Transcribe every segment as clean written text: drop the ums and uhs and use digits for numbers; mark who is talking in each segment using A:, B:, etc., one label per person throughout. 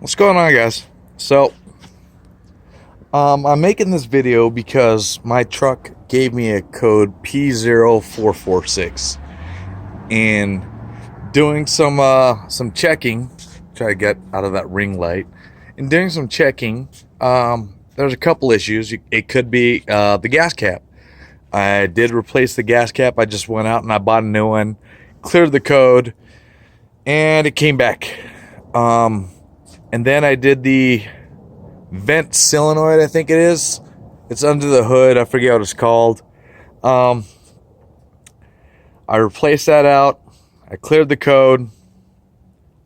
A: What's going on, guys? So I'm making this video because my truck gave me a code P0446, and doing some checking, try to get out of that ring light, and doing some checking, there's a couple issues. It could be the gas cap. I did replace the gas cap. I just went out and I bought a new one, cleared the code, and it came back. And then I did the vent solenoid, I think it is. It's under the hood. I forget what it's called. I replaced that out. I cleared the code.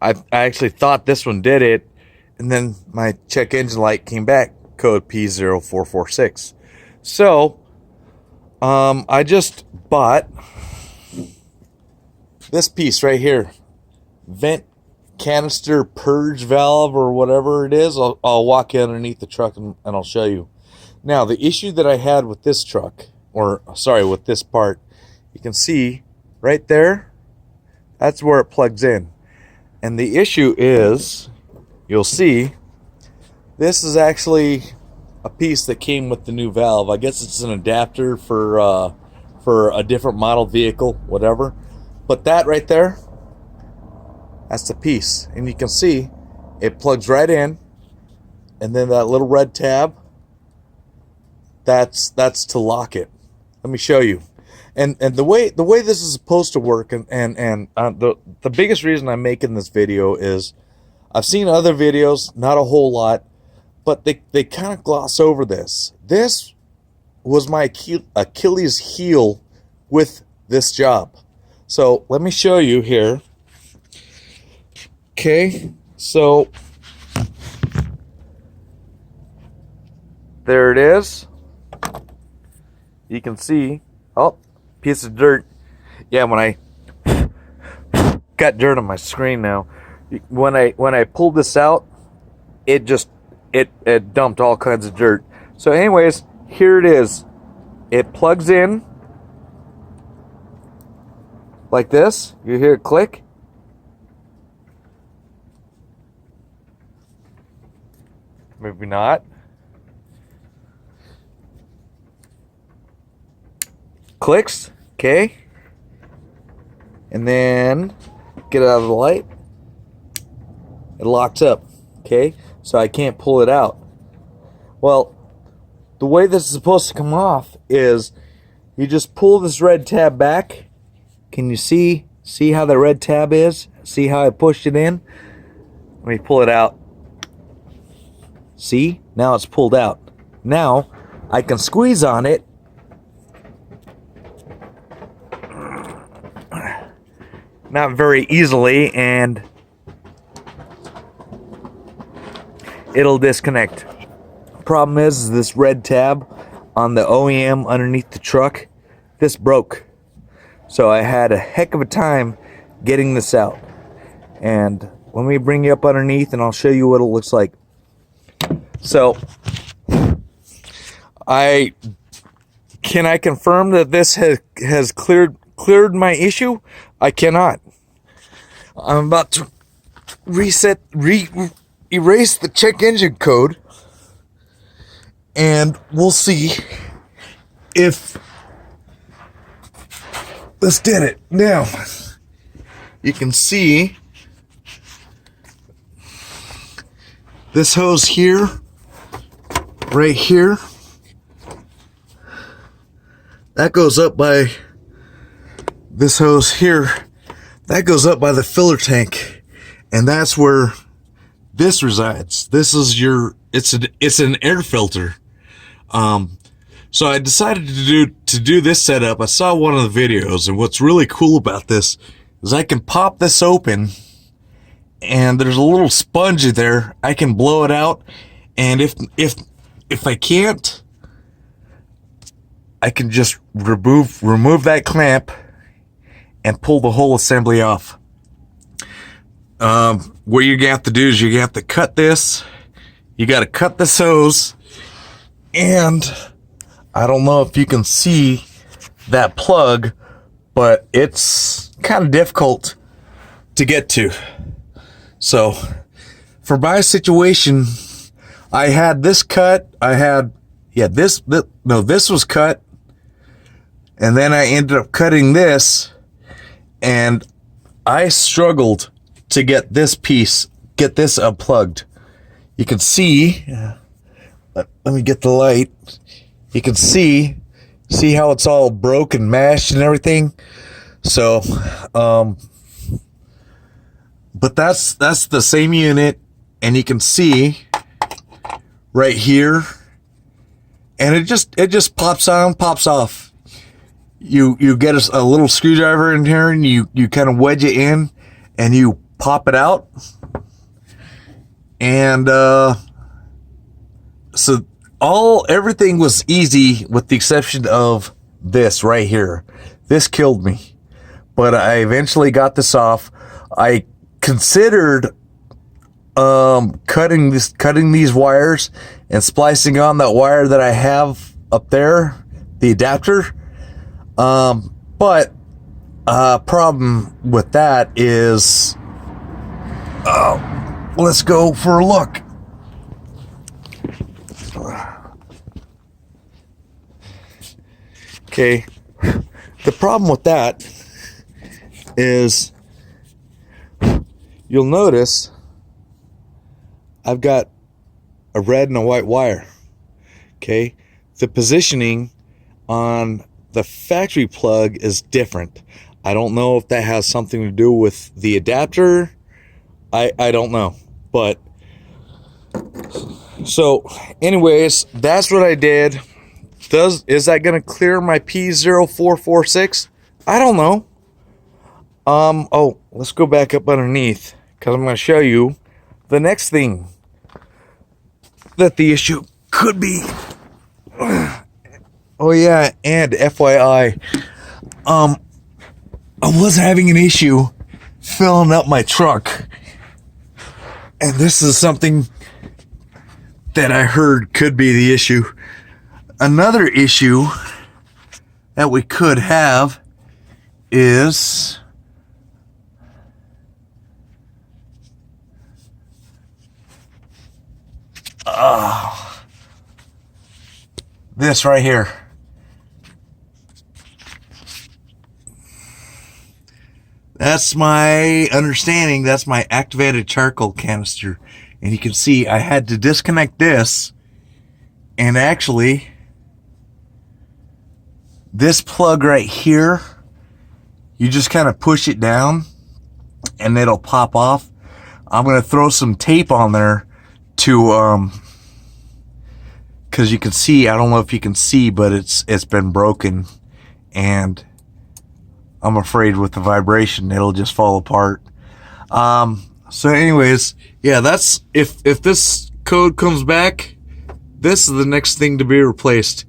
A: I actually thought this one did it. And then my check engine light came back, code P0446. So, I just bought this piece right here. Vent canister purge valve or whatever it is. I'll walk you underneath the truck and I'll show you. Now, the issue that I had with this truck, or sorry, with this part, you can see right there, that's where it plugs in. And the issue is, you'll see, this is actually a piece that came with the new valve. I guess it's an adapter for a different model vehicle, whatever. But that right there, that's the piece, and you can see it plugs right in, and then that little red tab, that's to lock it. Let me show you. And the way this is supposed to work, and the biggest reason I'm making this video is I've seen other videos, not a whole lot, but they kind of gloss over this. This was my Achilles heel with this job. So let me show you here. Okay, so there it is. You can see, oh, piece of dirt. Yeah, when I got dirt on my screen now. When I pulled this out, it dumped all kinds of dirt. So anyways, here it is. It plugs in like this. You hear it click. Maybe not. Clicks, okay. And then get it out of the light. It locks up, okay. So I can't pull it out. Well, the way this is supposed to come off is you just pull this red tab back. Can you see how the red tab is? See how I pushed it in? Let me pull it out. See? Now it's pulled out. Now I can squeeze on it. Not very easily, and it'll disconnect. Problem is this red tab on the OEM underneath the truck, this broke. So I had a heck of a time getting this out. And let me bring you up underneath and I'll show you what it looks like. So, can I confirm that this has cleared my issue? I cannot. I'm about to erase the check engine code, and we'll see if this did it. Now, you can see this hose here, right here, that goes up by this hose here, that goes up by the filler tank, and that's where this resides. This is it's an air filter. So I decided to do this setup. I saw one of the videos, and what's really cool about this is I can pop this open, and there's a little sponge in there. I can blow it out, and if I can't, I can just remove that clamp and pull the whole assembly off. What you're gonna have to do is you're gonna have to cut this. You gotta cut this hose, and I don't know if you can see that plug, but it's kind of difficult to get to. So for my situation, I had this cut. I had, this was cut. And then I ended up cutting this. And I struggled to get this unplugged. You can see, let me get the light. You can see how it's all broken, mashed and everything. So, but that's the same unit, and you can see right here, and it just pops on, pops off. You get a little screwdriver in here, and you kind of wedge it in, and you pop it out, and so everything was easy with the exception of this right here. This killed me, but I eventually got this off. I considered cutting these wires and splicing on that wire that I have up there, the adapter. But problem with that is, let's go for a look. Okay, the problem with that is, you'll notice I've got a red and a white wire. Okay, the positioning on the factory plug is different. I don't know if that has something to do with the adapter. I don't know, but so anyways, that's what I did. Is that gonna clear my P0446? I don't know. Oh, let's go back up underneath, because I'm going to show you the next thing that the issue could be. Oh yeah, and FYI, I was having an issue filling up my truck, and this is something that I heard could be the issue. Another issue that we could have is this right here. That's my understanding. That's my activated charcoal canister. And you can see I had to disconnect this, and actually this plug right here, you just kind of push it down and it'll pop off. I'm going to throw some tape on there to because you can see, I don't know if you can see, but it's been broken, and I'm afraid with the vibration it'll just fall apart. So anyways, yeah, that's if this code comes back, this is the next thing to be replaced.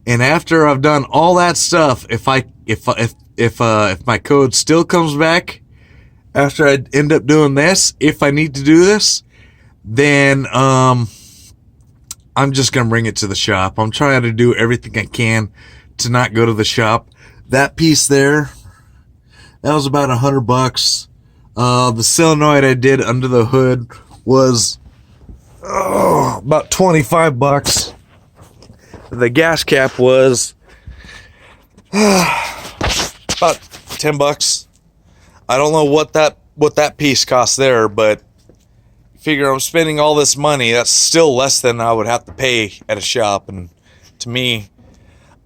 A: And after I've done all that stuff, if my code still comes back after I end up doing this, if I need to do this, then I'm just gonna bring it to the shop. I'm trying to do everything I can to not go to the shop. That piece there, that was about $100. The solenoid I did under the hood was about $25. The gas cap was about $10. I don't know what that piece cost there, but figure I'm spending all this money. That's still less than I would have to pay at a shop, and to me,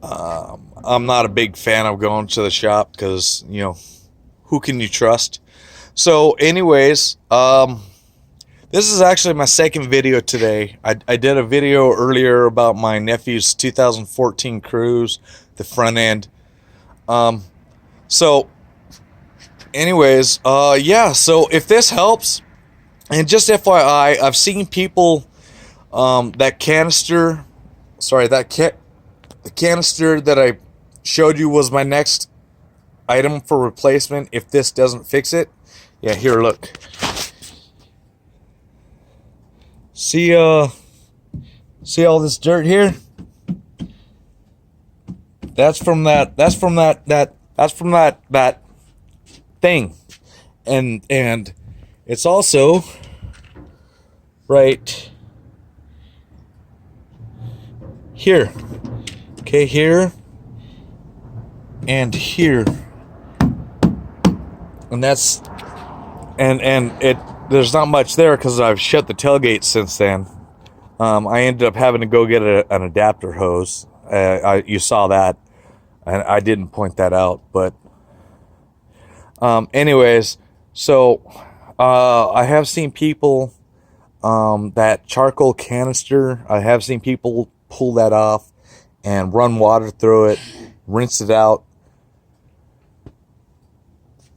A: I'm not a big fan of going to the shop because, you know, who can you trust? So anyways, this is actually my second video today. I did a video earlier about my nephew's 2014 Cruze, the front end. So anyways, yeah, so if this helps, and just FYI, I've seen people, the canister that I showed you was my next item for replacement if this doesn't fix it. Yeah, here, look. See all this dirt here? That's from that thing. And it's also right here. Okay, here and here. And that's and it there's not much there because I've shut the tailgate since then. I ended up having to go get an adapter hose. You saw that, and I didn't point that out. But anyways, so I have seen people that charcoal canister. I have seen people pull that off and run water through it, rinse it out.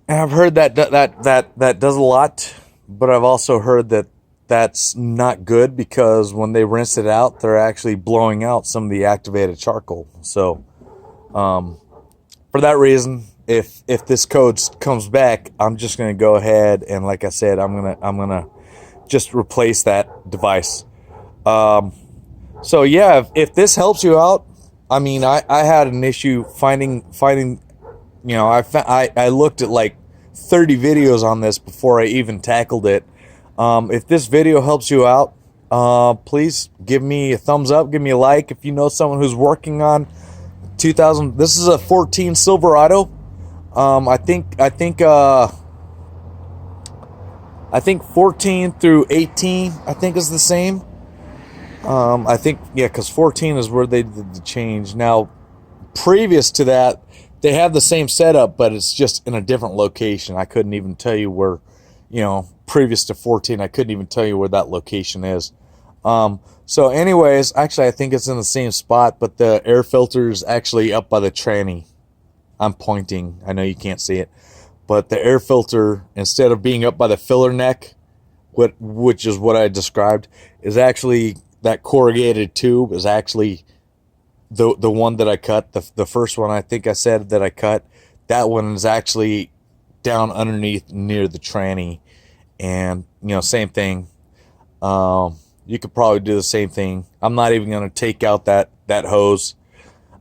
A: And I've heard that does a lot, but I've also heard that that's not good because when they rinse it out, they're actually blowing out some of the activated charcoal. So, for that reason, if this code comes back, I'm just gonna go ahead and, like I said, I'm gonna just replace that device. So yeah, if this helps you out, I mean, I had an issue finding. You know, I looked at like 30 videos on this before I even tackled it. If this video helps you out, please give me a thumbs up, give me a like. If you know someone who's working on 2000, this is a 14 Silverado. I think 14 through 18, I think is the same. I think, yeah, because 14 is where they did the change. Now, previous to that, they have the same setup, but it's just in a different location. I couldn't even tell you where, you know, previous to 14, I couldn't even tell you where that location is. So anyways, actually, I think it's in the same spot, but the air filter is actually up by the tranny. I'm pointing. I know you can't see it. But the air filter, instead of being up by the filler neck, which is what I described, is actually that corrugated tube is actually the one that I cut. The first one I think I said that I cut, that one is actually down underneath near the tranny. And, you know, same thing. You could probably do the same thing. I'm not even going to take out that hose.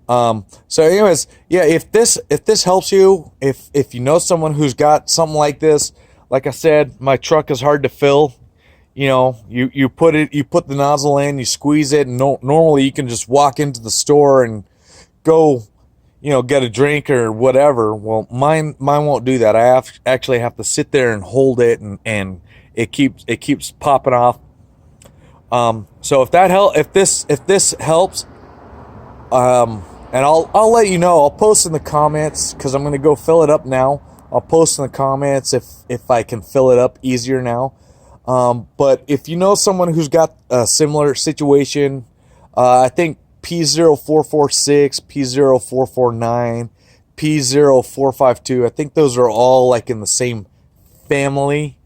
A: So anyways, yeah, if this helps you, if you know someone who's got something like this, like I said, my truck is hard to fill. You know, you put the nozzle in, you squeeze it, and normally you can just walk into the store and go, you know, get a drink or whatever. Well, mine won't do that. I actually have to sit there and hold it, and it keeps popping off. So if this helps, and I'll let you know. I'll post in the comments because I'm gonna go fill it up now. I'll post in the comments if I can fill it up easier now. But if you know someone who's got a similar situation, I think P0446, P0449, P0452, I think those are all like in the same family.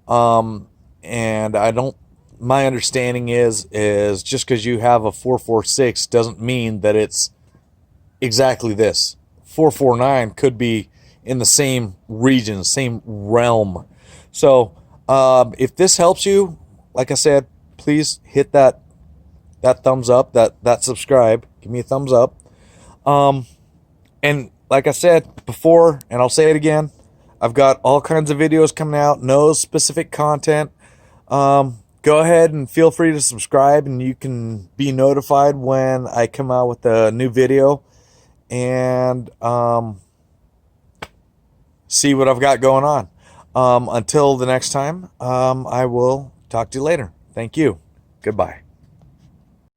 A: And my understanding is just because you have a 446 doesn't mean that it's exactly this. 449 could be in the same region, same realm. So, if this helps you, like I said, please hit that thumbs up, that subscribe. Give me a thumbs up. And like I said before, and I'll say it again, I've got all kinds of videos coming out, no specific content. Go ahead and feel free to subscribe, and you can be notified when I come out with a new video, and see what I've got going on. Until the next time, I will talk to you later. Thank you. Goodbye.